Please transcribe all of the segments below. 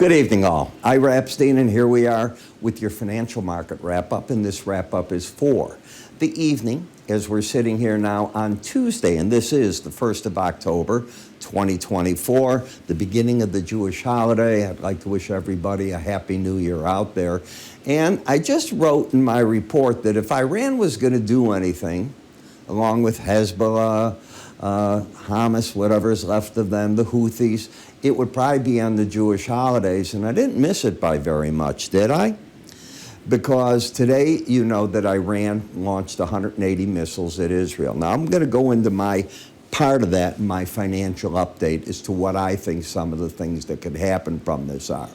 Good evening, all. Ira Epstein, and here we are with your financial market wrap-up, and this wrap-up is for the evening as we're sitting here now on Tuesday, and this is the 1st of October, 2024, the beginning of the Jewish holiday. I'd like to wish everybody a Happy New Year out there. And I just wrote in my report that if Iran was going to do anything, along with Hezbollah, Hamas, whatever's left of them, the Houthis, it would probably be on the Jewish holidays, and I didn't miss it by very much, did I? Because today, you know that Iran launched 180 missiles at Israel. Now, I'm going to go into my part of that in my financial update as to what I think some of the things that could happen from this are.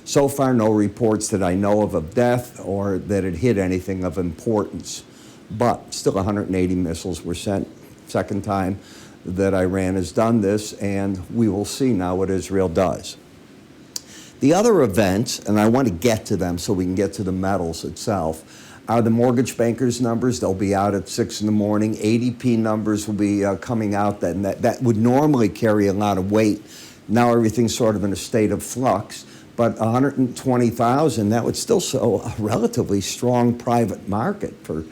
So far, no reports that I know of death or that it hit anything of importance. But still 180 missiles were sent, second time that Iran has done this, and we will see now what Israel does. The other events, and I want to get to them so we can get to the metals itself, are the mortgage bankers' numbers. They'll be out at 6 in the morning. ADP numbers will be coming out, that would normally carry a lot of weight. Now everything's sort of in a state of flux, but 120,000, that would still show a relatively strong private market for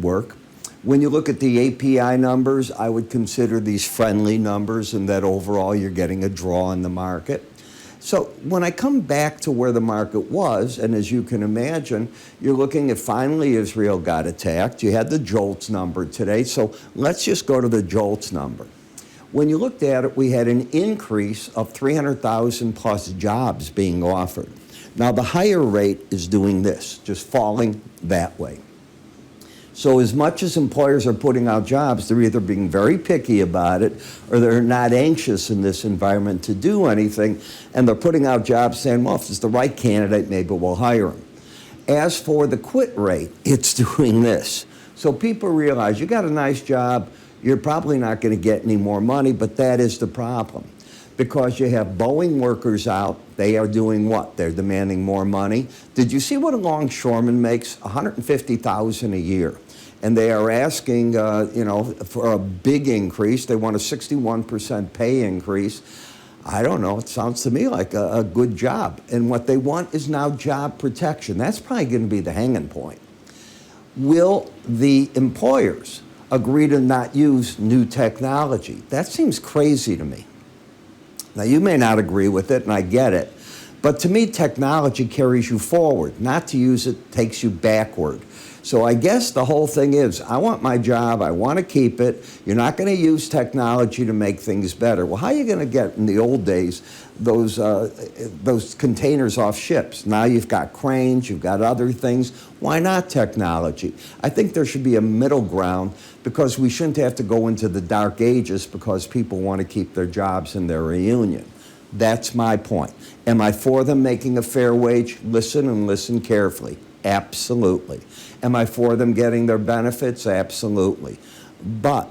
work. When you look at the API numbers, I would consider these friendly numbers, and that overall you're getting a draw in the market. So when I come back to where the market was, and as you can imagine, you're looking at finally Israel got attacked. You had the JOLTS number today, so let's just go to the JOLTS number. When you looked at it, we had an increase of 300,000 plus jobs being offered. Now the higher rate is doing this, just falling that way. So as much as employers are putting out jobs, they're either being very picky about it or they're not anxious in this environment to do anything, and they're putting out jobs saying, well, if it's the right candidate, maybe we'll hire them. As for the quit rate, it's doing this. So people realize you got a nice job, you're probably not going to get any more money, but that is the problem. Because you have Boeing workers out, they are doing what? They're demanding more money. Did you see what a longshoreman makes? $150,000 a year. And they are asking, for a big increase. They want a 61% pay increase. I don't know, it sounds to me like a good job. And what they want is now job protection. That's probably going to be the hanging point. Will the employers agree to not use new technology? That seems crazy to me. Now, you may not agree with it, and I get it, but to me, technology carries you forward. Not to use it takes you backward. So I guess the whole thing is, I want my job, I want to keep it, you're not going to use technology to make things better. Well, how are you going to get, in the old days, those containers off ships? Now you've got cranes, you've got other things. Why not technology? I think there should be a middle ground, because we shouldn't have to go into the dark ages because people want to keep their jobs in their reunion. That's my point. Am I for them making a fair wage? Listen and listen carefully. Absolutely. Am I for them getting their benefits? Absolutely. But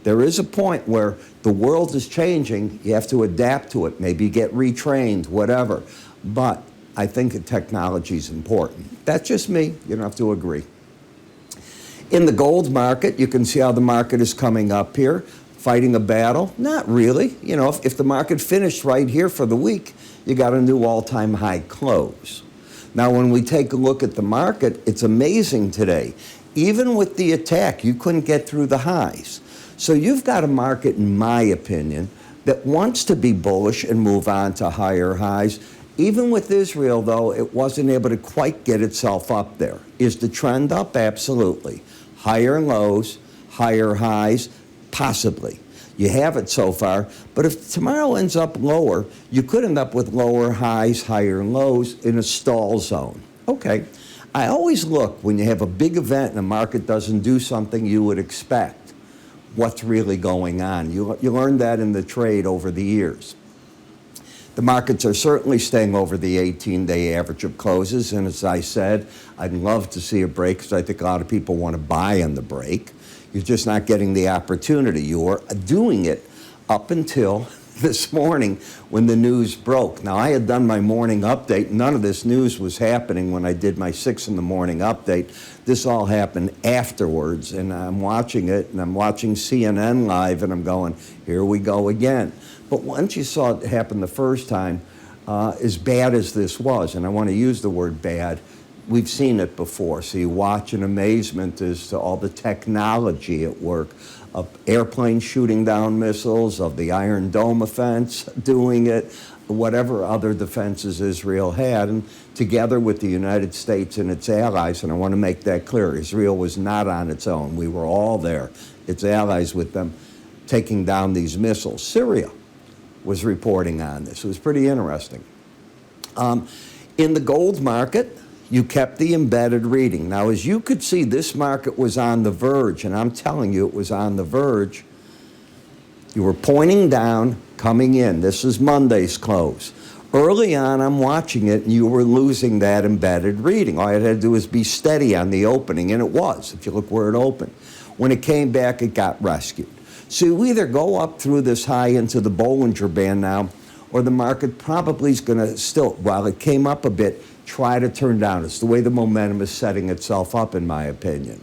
there is a point where the world is changing. You have to adapt to it. Maybe get retrained, whatever. But I think that technology is important. That's just me. You don't have to agree. In the gold market, you can see how the market is coming up here. Fighting a battle? Not really. You know, if the market finished right here for the week, you got a new all-time high close. Now, when we take a look at the market, it's amazing today. Even with the attack, you couldn't get through the highs. So you've got a market, in my opinion, that wants to be bullish and move on to higher highs. Even with Israel, though, it wasn't able to quite get itself up there. Is the trend up? Absolutely. Higher lows, higher highs, possibly. You have it so far, but if tomorrow ends up lower, you could end up with lower highs, higher lows in a stall zone. Okay, I always look when you have a big event and the market doesn't do something you would expect. What's really going on? You learned that in the trade over the years. The markets are certainly staying over the 18-day average of closes, and as I said, I'd love to see a break because I think a lot of people want to buy on the break. You're just not getting the opportunity. You were doing it up until this morning when the news broke. Now, I had done my morning update. None of this news was happening when I did my 6 in the morning update. This all happened afterwards, and I'm watching it, and I'm watching CNN live, and I'm going, here we go again. But once you saw it happen the first time, as bad as this was, and I want to use the word bad, we've seen it before. So you watch in amazement as to all the technology at work of airplanes shooting down missiles, of the Iron Dome offense doing it, whatever other defenses Israel had, and together with the United States and its allies, and I want to make that clear, Israel was not on its own. We were all there, its allies with them, taking down these missiles. Syria was reporting on this. It was pretty interesting. In the gold market, you kept the embedded reading. Now, as you could see, this market was on the verge, and I'm telling you, it was on the verge. You were pointing down, coming in. This is Monday's close. Early on, I'm watching it, and you were losing that embedded reading. All you had to do was be steady on the opening, and it was, if you look where it opened. When it came back, it got rescued. So you either go up through this high into the Bollinger Band now, or the market probably is going to still, while it came up a bit, try to turn down. It's the way the momentum is setting itself up, in my opinion.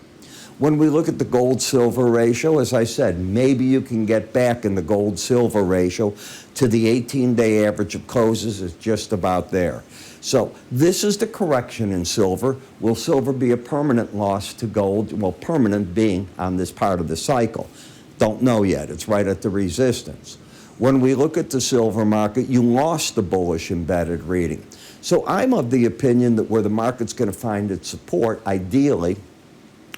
When we look at the gold-silver ratio, as I said, maybe you can get back in the gold-silver ratio to the 18-day average of closes is just about there. So this is the correction in silver. Will silver be a permanent loss to gold? Well, permanent being on this part of the cycle. Don't know yet. It's right at the resistance. When we look at the silver market, you lost the bullish embedded reading. So I'm of the opinion that where the market's going to find its support, ideally,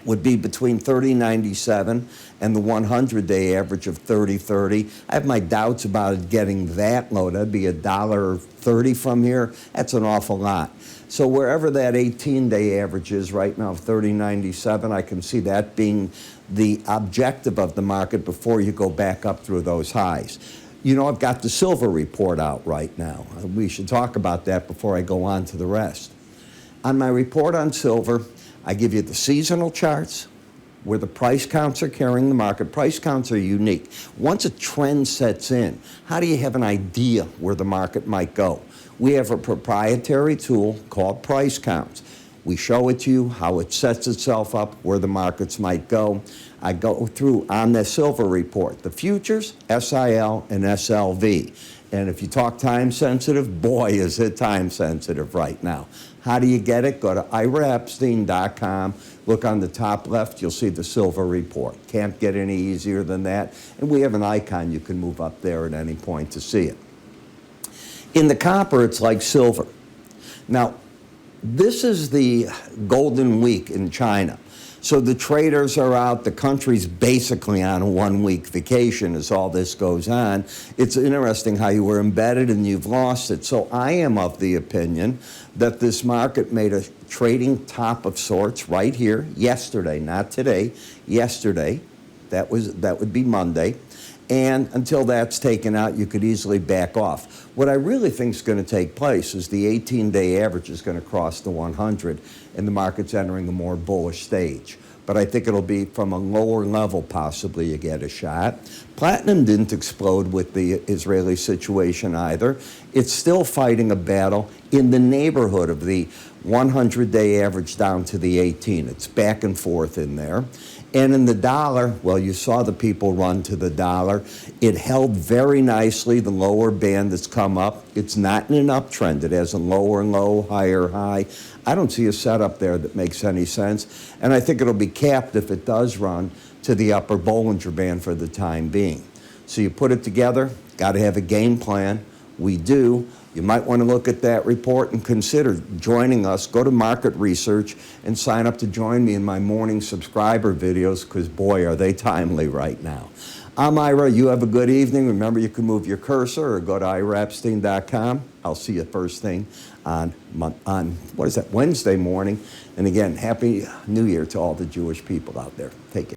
would be between 30.97 and the 100-day average of 30.30. I have my doubts about it getting that low. That'd be $1.30 from here. That's an awful lot. So wherever that 18-day average is right now, 30.97, I can see that being the objective of the market before you go back up through those highs. You know, I've got the silver report out right now. We should talk about that before I go on to the rest. On my report on silver, I give you the seasonal charts where the price counts are carrying the market. Price counts are unique. Once a trend sets in, how do you have an idea where the market might go? We have a proprietary tool called price counts. We show it to you, how it sets itself up, where the markets might go. I go through on the silver report, the futures, SIL, and SLV. And if you talk time sensitive, boy, is it time sensitive right now. How do you get it? Go to iraepstein.com. Look on the top left, you'll see the silver report. Can't get any easier than that. And we have an icon you can move up there at any point to see it. In the copper, it's like silver. Now, this is the golden week in China. So the traders are out, the country's basically on a one-week vacation as all this goes on. It's interesting how you were embedded and you've lost it. So I am of the opinion that this market made a trading top of sorts right here yesterday, not today, yesterday. That would be Monday. And until that's taken out, you could easily back off. What I really think is going to take place is the 18-day average is going to cross the 100, and the market's entering a more bullish stage. But I think it'll be from a lower level, possibly you get a shot. Platinum didn't explode with the Israeli situation either. It's still fighting a battle in the neighborhood of the 100-day average down to the 18. It's back and forth in there. And in the dollar, well, you saw the people run to the dollar. It held very nicely, the lower band that's come up. It's not in an uptrend. It has a lower low, higher high. I don't see a setup there that makes any sense. And I think it'll be capped if it does run to the upper Bollinger Band for the time being. So you put it together, got to have a game plan. We do. You might want to look at that report and consider joining us. Go to Market Research and sign up to join me in my morning subscriber videos because, boy, are they timely right now. I'm Ira. You have a good evening. Remember, you can move your cursor or go to iraepstein.com. I'll see you first thing on Wednesday morning. And again, Happy New Year to all the Jewish people out there. Take care.